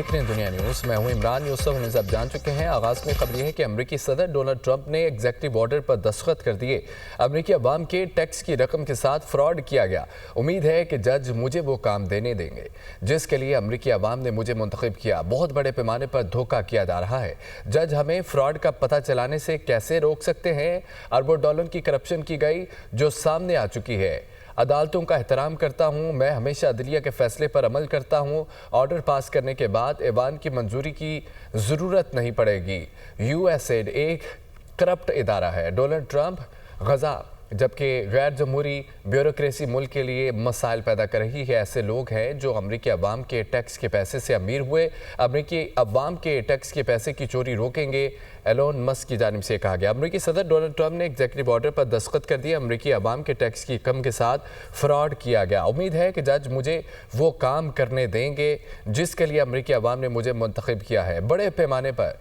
देख रहे हैं दुनिया न्यूज़। मैं हूं इमरान यूसुफ। उन्हें आप जान चुके हैं। आगाज़ में खबर यह है कि अमेरिकी सदर डोनाल्ड ट्रंप ने एग्जीक्यूटिव ऑर्डर पर दस्तखत कर दिए। अमेरिकी अवाम के टैक्स की रकम के साथ फ्रॉड किया गया। उम्मीद है कि जज मुझे वो काम देने देंगे जिसके लिए अमेरिकी अवाम ने मुझे मुंतखब किया। बहुत बड़े पैमाने पर धोखा किया जा रहा है। जज हमें फ्रॉड का पता चलाने से कैसे रोक सकते हैं? अरबों डॉलर की करप्शन की गई जो सामने आ चुकी है। अदालतों का एहतराम करता हूँ। मैं हमेशा अदलिया के फैसले पर अमल करता हूँ। ऑर्डर पास करने के बाद ऐवान की मंजूरी की ज़रूरत नहीं पड़ेगी। यूएसएड एक करप्ट इदारा है। डोनाल्ड ट्रंप गजा जबकि गैर जमहूरी ब्यूरोक्रेसी मुल्क के लिए मसाइल पैदा कर रही है। ऐसे लोग हैं जो अमरीकी अवाम के टैक्स के पैसे से अमीर हुए। अमरीकी अवाम के टैक्स के पैसे की चोरी रोकेंगे, एलोन मस्क की जानिब से कहा गया। अमरीकी सदर डोनाल्ड ट्रंप ने एग्जीक्यूटिव ऑर्डर पर दस्तखत कर दिया। अमरीकी अवाम के टैक्स की रकम के साथ फ्रॉड किया गया। उम्मीद है कि जज मुझे वो काम करने देंगे जिसके लिए अमरीकी अवाम ने मुझे मुंतखब किया है। बड़े पैमाने पर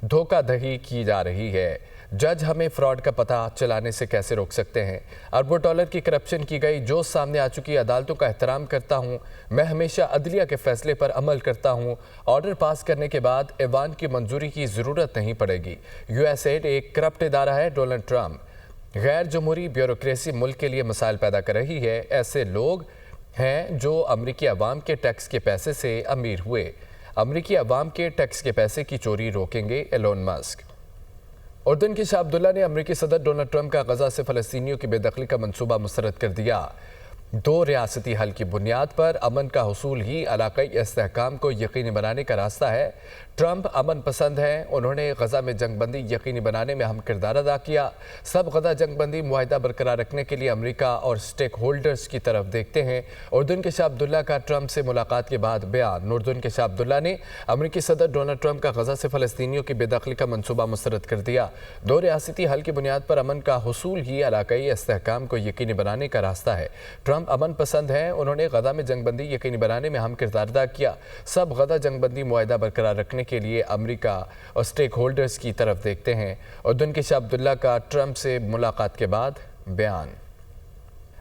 धोखाधड़ी की जा रही है। जज हमें फ्रॉड का पता चलाने से कैसे रोक सकते हैं? अरबों डॉलर की करप्शन की गई जो सामने आ चुकी है। अदालतों का एहतराम करता हूं। मैं हमेशा अदलिया के फैसले पर अमल करता हूं। ऑर्डर पास करने के बाद ऐवान की मंजूरी की ज़रूरत नहीं पड़ेगी। यूएसएड एक करप्ट इदारा है। डोनाल्ड ट्रंप गैर जमहूरी ब्यूरोक्रेसी मुल्क के लिए मसाइल पैदा कर रही है। ऐसे लोग हैं जो अमरीकी अवाम के टैक्स के पैसे से अमीर हुए। अमरीकी अवाम के टैक्स के पैसे की चोरी रोकेंगे, एलोन मस्क। उर्दन के शाह अब्दुल्ला ने अमरीकी सदर डोनाल्ड ट्रंप का गजा से फ़लस्तीनियों की बेदखली का मंसूबा मुस्तरद कर दिया। दो रियासती हल की बुनियाद पर अमन का हुसूल ही इलाकाई इस्तेहकाम को यकीनी बनाने का रास्ता है। ट्रंप अमन पसंद हैं। उन्होंने गजा में जंगबंदी यकीनी बनाने में अहम किरदार अदा किया। सब गजा जंगबंदी मुआहिदा बरकरार रखने के लिए अमेरिका और स्टेक होल्डर्स की तरफ देखते हैं। उर्दन के शाह अब्दुल्ला का ट्रंप से मुलाकात के बाद बयान। उर्दन के शाह अब्दुल्ला ने अमरीकी सदर डोनाल्ड ट्रंप का गजा से फ़लस्तीनियों की बेदखली का मंसूबा मुस्तरद कर दिया। दो रियासती हल की बुनियाद पर अमन का हुसूल ही इलाकाई इस्तेहकाम को यकीनी बनाने का रास्ता है। ट्रंप अमन पसंद हैं। उन्होंने गजा में जंगबंदी यकीनी बनाने में अहम किरदार अदा किया। सब गजा जंगबंदी मुआहिदा बरकरार रखने के लिए अमेरिका और स्टेक होल्डर्स की तरफ देखते हैं। उर्दन के शाह अब्दुल्ला का ट्रंप से मुलाकात के बाद बयान।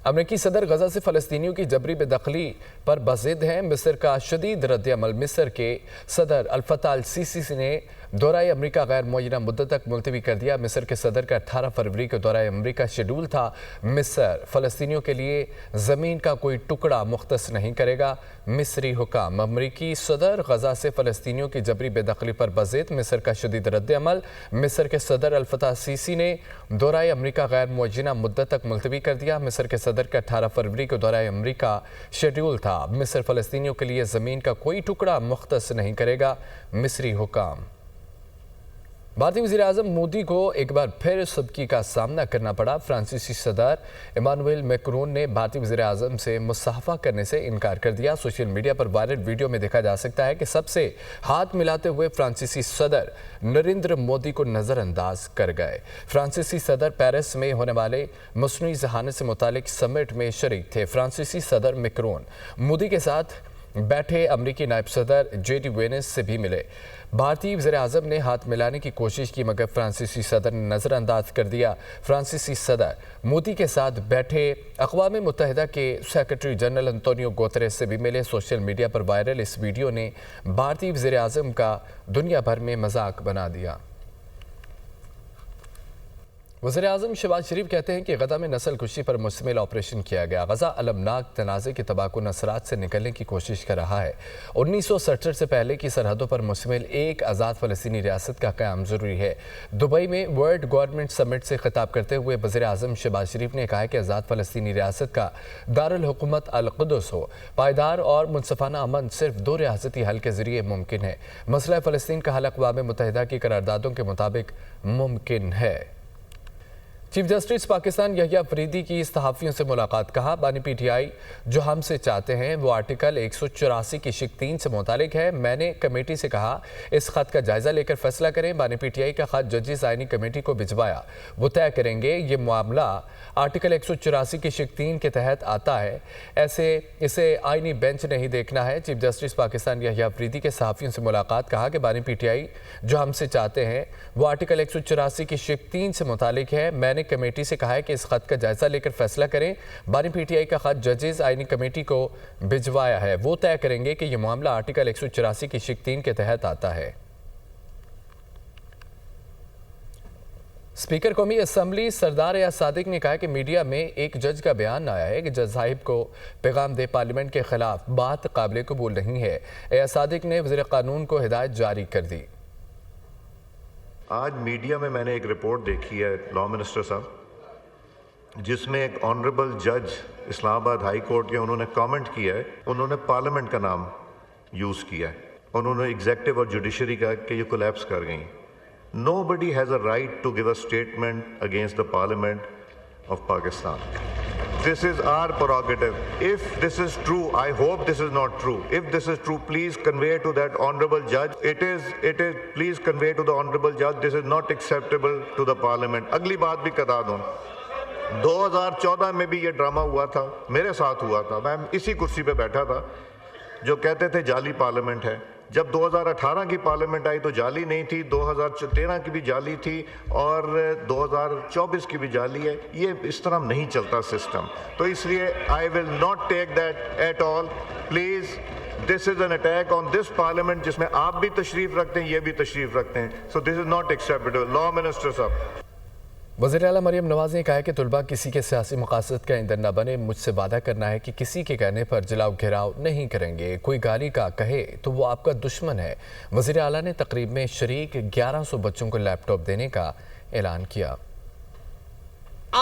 अमरीकी सदर गजा से फ़लस्तीनियों की जबरी बेदखली पर बज़िद हैं। मिस्र का शदीद रद्द-ए-अमल। मिस्र के सदर अल-फताह अल-सीसी ने दौराए अमरीका गैर मुअय्यना मुद्दत तक मुलतवी कर दिया। मिस्र के सदर का 18 फरवरी को दौराए अमरीका शेड्यूल था। मिस्र फ़लस्तीनियों के लिए ज़मीन का कोई टुकड़ा मुख्तस नहीं करेगा। मिस्री हुकाम। अमरीकी सदर गजा से फ़लस्तीनियों की जबरी बेदखली पर बज़िद। मिस्र का शदीद रद्द-ए-अमल। मिस्र के सदर अल-फताह सीसी ने दौराए अमरीका गैर मुअय्यना मुद्दत तक मुलतवी कर दिया। मिस्र के सदर का 18 फरवरी को दौराए अमरीका शेड्यूल था। मिस्र फ़लस्तीनियों के लिए ज़मीन का कोई टुकड़ा मुख्तस नहीं करेगा। मिस्री हुकाम। भारतीय वज़ीर-ए-आज़म मोदी को एक बार फिर सबकी का सामना करना पड़ा। फ्रांसीसी सदर इमानुएल मैक्रोन ने भारतीय वज़ीर-ए-आज़म से मुसाफा करने से इनकार कर दिया। सोशल मीडिया पर वायरल वीडियो में देखा जा सकता है कि सबसे हाथ मिलाते हुए फ्रांसीसी सदर नरेंद्र मोदी को नज़रअंदाज कर गए। फ्रांसीसी सदर पेरिस में होने वाले मसनूई ज़हानत से मुतालिक समिट में शरीक थे। फ्रांसीसी सदर मैक्रोन मोदी के साथ बैठे अमरीकी नायब सदर जेडी वेनेस से भी मिले। भारतीय वज़ीर-ए-आज़म ने हाथ मिलाने की कोशिश की मगर फ्रांसीसी सदर ने नज़रअंदाज कर दिया। फ्रांसीसी सदर मोदी के साथ बैठे अक़वाम मुत्तहिदा के सेक्रेटरी जनरल अंतोनियो गुतेरेस से भी मिले। सोशल मीडिया पर वायरल इस वीडियो ने भारतीय वज़ीर-ए-आज़म का दुनिया भर में मजाक बना दिया। वज़ीर-ए-आज़म शहबाज शरीफ कहते हैं कि गजा में नस्ल कुशी पर मुश्तमिल ऑपरेशन किया गया। गजा अलमनाक तनाज़े की तबाकुन असरात से निकलने की कोशिश कर रहा है। 1967 से पहले की सरहदों पर मुश्तमिल एक आज़ाद फ़लस्तीनी रियासत का क़याम ज़रूरी है। दुबई में वर्ल्ड गवर्नमेंट समिट से खिताब करते हुए वज़ीर-ए-आज़म शहबाज शरीफ ने कहा कि आज़ाद फ़लस्तीनी रियासत का दारुल हुकूमत अल-कुद्स हो। पायदार और मुनसफ़ाना अमन सिर्फ दो रियासती हल के ज़रिए मुमकिन है। मसला फ़लस्तीन का हल अक़वाम मुत्तहिदा की करारदादों के मुताबिक मुमकिन है। चीफ जस्टिस पाकिस्तान यहिया अफरीदी की सहाफ़ियों से मुलाकात। कहा बानी PTI जो हमसे चाहते हैं वो आर्टिकल 184 की शिक 3 से मुतालिक है। मैंने कमेटी से कहा इस ख़त का जायज़ा लेकर फैसला करें। बानी PTI का ख़त जजिस आइनी कमेटी को भिजवाया, वो तय करेंगे। ये मामला आर्टिकल 184 की शिक 3 के तहत आता है। इसे आइनी बेंच नहीं देखना है। चीफ जस्टिस पाकिस्तान यहिया अफरीदी के सहाफ़ियों से मुलाकात। कहा कि बानी PTI जो हमसे चाहते हैं वो आर्टिकल 184 की शिक 3 से मुतालिक है। मैंने نے کمیٹی سے کہا ہے کہ اس خط کا جائزہ لے کر فیصلہ کریں۔ بانی پی ٹی آئی کا خط ججز آئینی کمیٹی کو بھجوایا ہے، وہ طے کریں گے کہ یہ معاملہ آرٹیکل 184 کی شق 3 کے تحت آتا ہے۔ اسپیکر قومی اسمبلی سردار ایاز صادق نے کہا کہ میڈیا میں ایک جج کا بیان آیا ہے کہ جج صاحب کو پیغام دے پارلیمنٹ کے خلاف بات قابل قبول نہیں ہے۔ ایاز صادق نے وزیر قانون کو ہدایت جاری کر دی۔ آج میڈیا میں نے ایک رپورٹ دیکھی ہے لا منسٹر صاحب، جس میں ایک آنریبل جج اسلام آباد ہائی کورٹ کے انہوں نے کامنٹ کیا ہے، انہوں نے پارلیمنٹ کا نام یوز کیا ہے، انہوں نے ایگزیکٹو اور جوڈیشری کا کہ یہ کولیپس کر گئیں۔ Nobody has a right to give a statement against the Parliament of Pakistan. This is our prerogative. If this is true, I hope this is not true. If this is true, please convey to that honorable judge. Please convey to the honorable judge, this is not acceptable to the Parliament. اگلی بات بھی بتا دوں، 2014 میں بھی یہ drama ہوا تھا، میرے ساتھ ہوا تھا، میں اسی کرسی پہ بیٹھا تھا، جو کہتے تھے جعلی پارلیمنٹ ہے۔ جب 2018 کی پارلیمنٹ آئی تو جعلی نہیں تھی، 2013 کی بھی جعلی تھی اور 2024 کی بھی جعلی ہے۔ یہ اس طرح نہیں چلتا سسٹم، تو اس لیے I will not take that at all. Please, this is an attack on this parliament جس میں آپ بھی تشریف رکھتے ہیں، یہ بھی تشریف رکھتے ہیں. So this is not acceptable. Law Minister صاحب. وزیر اعلیٰ مریم نواز نے کہا ہے کہ طلباء کسی کے سیاسی مقاصد کا ایندھن نہ بنے۔ مجھ سے وعدہ کرنا ہے کہ کسی کے کہنے پر جلاؤ گھیراؤ نہیں کریں گے۔ کوئی گالی کا کہے تو وہ آپ کا دشمن ہے۔ وزیر اعلیٰ نے تقریب میں شریک 1100 بچوں کو لیپ ٹاپ دینے کا اعلان کیا۔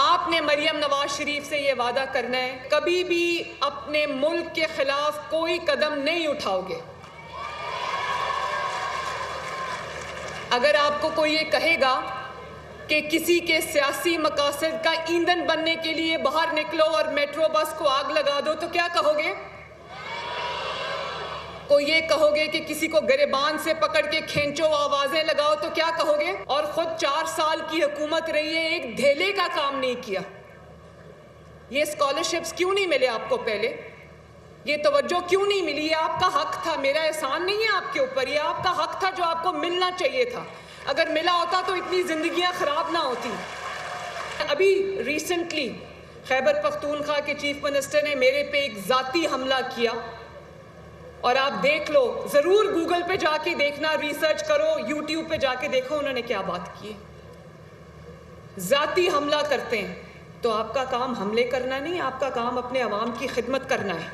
آپ نے مریم نواز شریف سے یہ وعدہ کرنا ہے کبھی بھی اپنے ملک کے خلاف کوئی قدم نہیں اٹھاؤ گے۔ اگر آپ کو کوئی یہ کہے گا کہ کسی کے سیاسی مقاصد کا ایندھن بننے کے لیے باہر نکلو اور میٹرو بس کو آگ لگا دو تو کیا کہو گے؟ کو یہ کہو گے کہ کسی کو گریبان سے پکڑ کے کھینچو آوازیں لگاؤ تو کیا کہو گے؟ اور خود 4 سال کی حکومت رہی ہے، ایک دھیلے کا کام نہیں کیا۔ یہ اسکالرشپس کیوں نہیں ملے آپ کو پہلے؟ یہ توجہ کیوں نہیں ملی؟ یہ آپ کا حق تھا، میرا احسان نہیں ہے آپ کے اوپر، یہ آپ کا حق تھا جو آپ کو ملنا چاہیے تھا۔ اگر ملا ہوتا تو اتنی زندگیاں خراب نہ ہوتی۔ ابھی ریسنٹلی خیبر پختونخوا کے چیف منسٹر نے میرے پہ ایک ذاتی حملہ کیا، اور آپ دیکھ لو، ضرور گوگل پہ جا کے دیکھنا، ریسرچ کرو، یوٹیوب پہ جا کے دیکھو انہوں نے کیا بات کی ہے۔ ذاتی حملہ کرتے ہیں تو آپ کا کام حملے کرنا نہیں، آپ کا کام اپنے عوام کی خدمت کرنا ہے۔